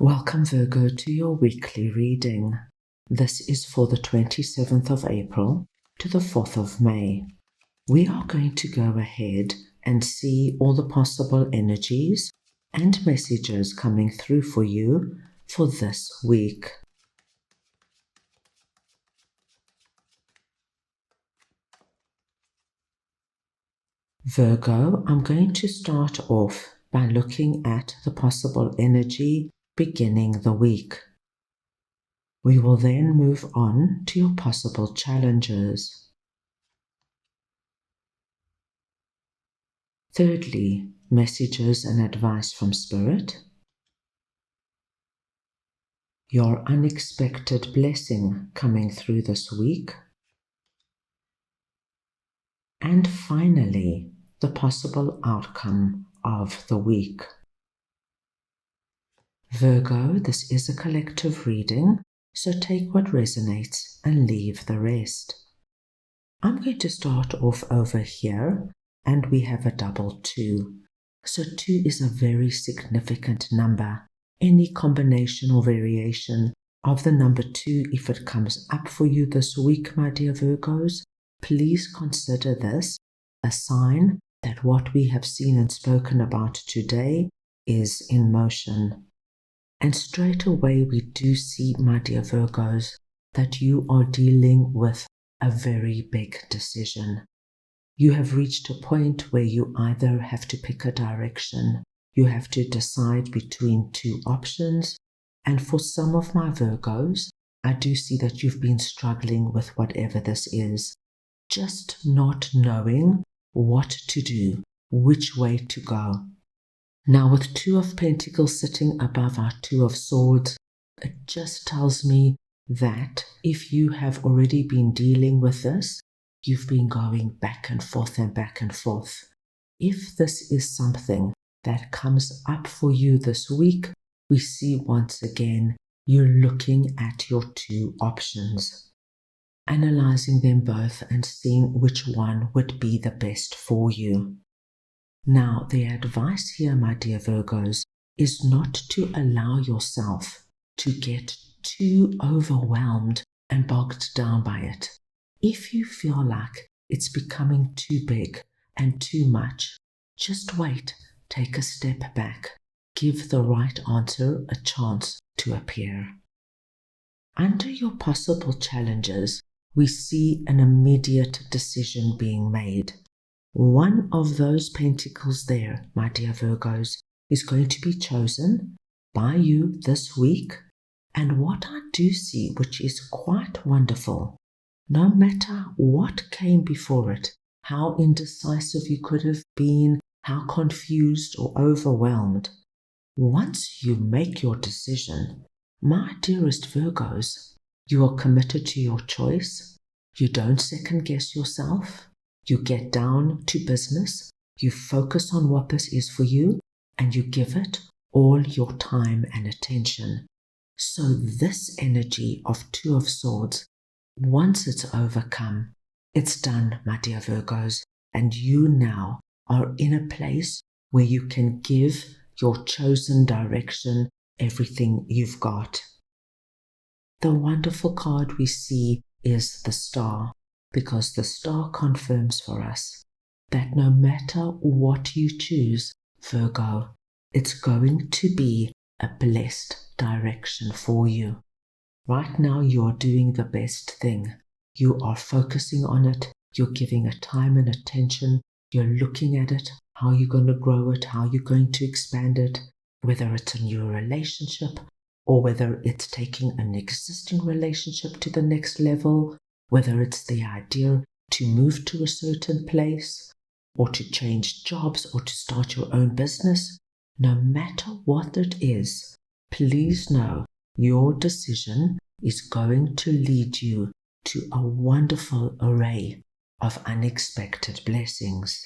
Welcome, Virgo, to your weekly reading. This is for the 27th of April to the 4th of May. We are going to go ahead and see all the possible energies and messages coming through for you for this week. Virgo, I'm going to start off by looking at the possible energy beginning the week. We will then move on to your possible challenges. Thirdly, messages and advice from Spirit. Your unexpected blessing coming through this week. And finally, the possible outcome of the week. Virgo, this is a collective reading, so take what resonates and leave the rest. I'm going to start off over here, and we have a double 2. So 2 is a very significant number. Any combination or variation of the number 2, if it comes up for you this week, my dear Virgos, please consider this a sign that what we have seen and spoken about today is in motion. And straight away we do see, my dear Virgos, that you are dealing with a very big decision. You have reached a point where you either have to pick a direction, you have to decide between 2 options, and for some of my Virgos, I do see that you've been struggling with whatever this is, just not knowing what to do, which way to go. Now with 2 of Pentacles sitting above our 2 of Swords, it just tells me that if you have already been dealing with this, you've been going back and forth and back and forth. If this is something that comes up for you this week, we see once again you're looking at your 2 options, analyzing them both and seeing which one would be the best for you. Now, the advice here, my dear Virgos, is not to allow yourself to get too overwhelmed and bogged down by it. If you feel like it's becoming too big and too much, just wait, take a step back, give the right answer a chance to appear. Under your possible challenges, we see an immediate decision being made. One of those pentacles there, my dear Virgos, is going to be chosen by you this week. And what I do see, which is quite wonderful, no matter what came before it, how indecisive you could have been, how confused or overwhelmed, once you make your decision, my dearest Virgos, you are committed to your choice. You don't second guess yourself. You get down to business, you focus on what this is for you, and you give it all your time and attention. So this energy of 2 of Swords, once it's overcome, it's done, my dear Virgos, and you now are in a place where you can give your chosen direction everything you've got. The wonderful card we see is the Star, because the Star confirms for us that no matter what you choose, Virgo, it's going to be a blessed direction for you. Right now, you're doing the best thing. You are focusing on it. You're giving it time and attention. You're looking at it, how you're going to grow it, how you're going to expand it, whether it's a new relationship or whether it's taking an existing relationship to the next level, whether it's the idea to move to a certain place or to change jobs or to start your own business. No matter what it is, please know your decision is going to lead you to a wonderful array of unexpected blessings.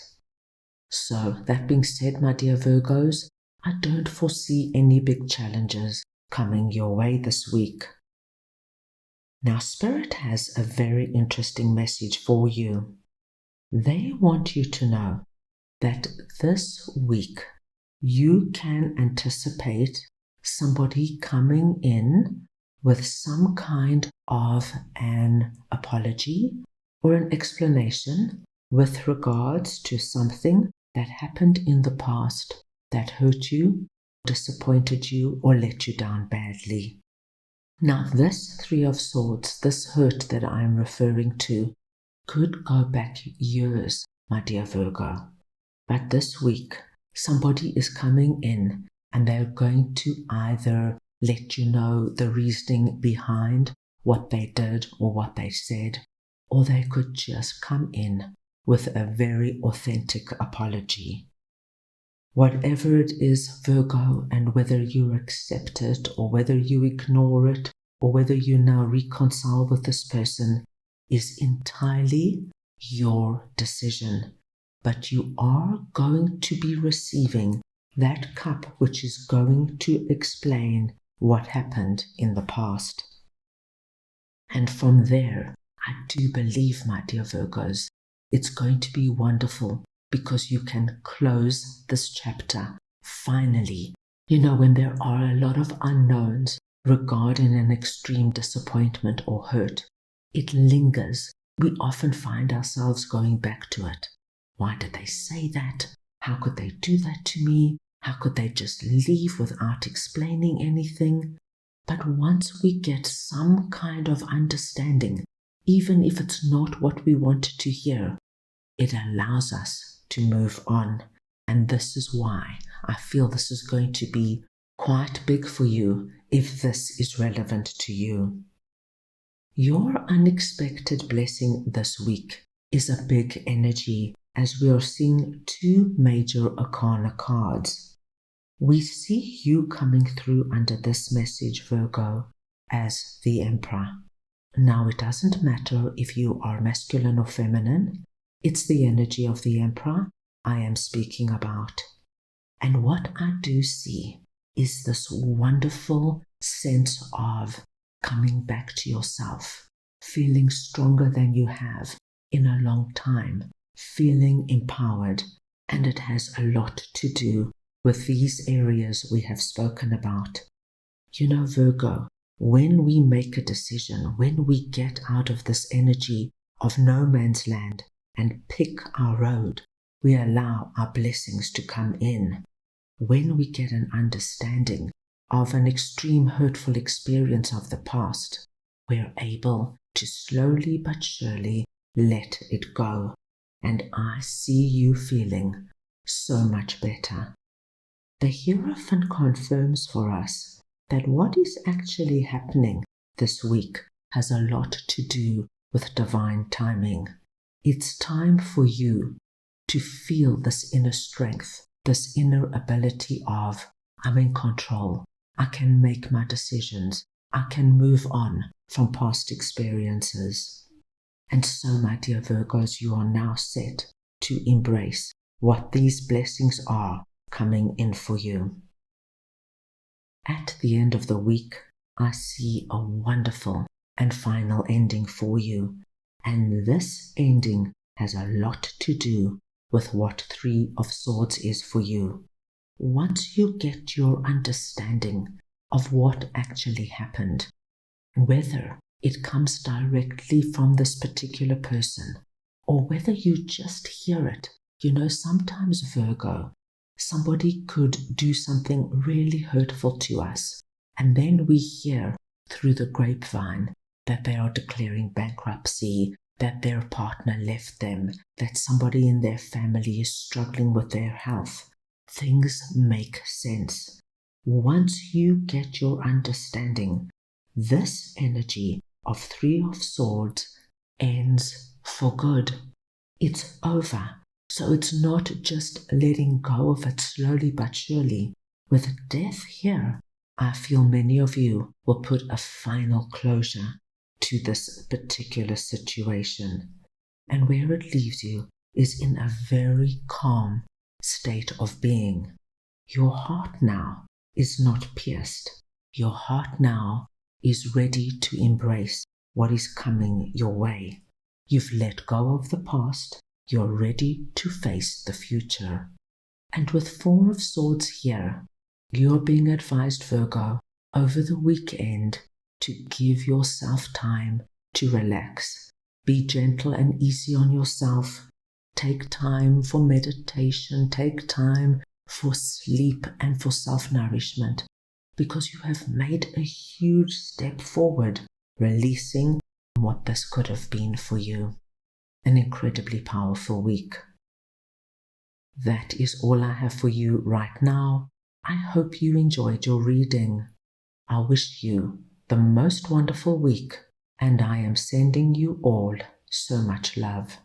So, that being said, my dear Virgos, I don't foresee any big challenges coming your way this week. Now, Spirit has a very interesting message for you. They want you to know that this week you can anticipate somebody coming in with some kind of an apology or an explanation with regards to something that happened in the past that hurt you, disappointed you, or let you down badly. Now, this Three of Swords, this hurt that I'm referring to, could go back years, my dear Virgo. But this week, somebody is coming in and they're going to either let you know the reasoning behind what they did or what they said, or they could just come in with a very authentic apology. Whatever it is, Virgo, and whether you accept it or whether you ignore it or whether you now reconcile with this person is entirely your decision. But you are going to be receiving that cup which is going to explain what happened in the past. And from there, I do believe, my dear Virgos, it's going to be wonderful because you can close this chapter finally. You know, when there are a lot of unknowns regarding an extreme disappointment or hurt, it lingers. We often find ourselves going back to it. Why did they say that? How could they do that to me? How could they just leave without explaining anything? But once we get some kind of understanding, even if it's not what we wanted to hear, it allows us to move on. And this is why I feel this is going to be quite big for you if this is relevant to you. Your unexpected blessing this week is a big energy, as we are seeing two major arcana cards. We see you coming through under this message, Virgo, as the Emperor. Now, it doesn't matter if you are masculine or feminine. It's the energy of the Emperor I am speaking about. And what I do see is this wonderful sense of coming back to yourself, feeling stronger than you have in a long time, feeling empowered. And it has a lot to do with these areas we have spoken about. You know, Virgo, when we make a decision, when we get out of this energy of no man's land and pick our road, we allow our blessings to come in. When we get an understanding of an extreme hurtful experience of the past, we're able to slowly but surely let it go. And I see you feeling so much better. The Hierophant confirms for us that what is actually happening this week has a lot to do with divine timing. It's time for you to feel this inner strength, this inner ability of, I'm in control, I can make my decisions, I can move on from past experiences. And so, my dear Virgos, you are now set to embrace what these blessings are coming in for you. At the end of the week, I see a wonderful and final ending for you. And this ending has a lot to do with what Three of Swords is for you. Once you get your understanding of what actually happened, whether it comes directly from this particular person or whether you just hear it, you know, sometimes, Virgo, somebody could do something really hurtful to us, and then we hear through the grapevine that they are declaring bankruptcy, that their partner left them, that somebody in their family is struggling with their health. Things make sense. Once you get your understanding, this energy of Three of Swords ends for good. It's over. So it's not just letting go of it slowly but surely. With death here, I feel many of you will put a final closure to this particular situation. And where it leaves you is in a very calm state of being. Your heart now is not pierced. Your heart now is ready to embrace what is coming your way. You've let go of the past. You're ready to face the future. And with Four of Swords here, You are being advised, Virgo, over the weekend to give yourself time to relax. Be gentle and easy on yourself. Take time for meditation. Take time for sleep and for self-nourishment, because you have made a huge step forward, releasing what this could have been for you. An incredibly powerful week. That is all I have for you right now. I hope you enjoyed your reading. I wish you the most wonderful week, and I am sending you all so much love.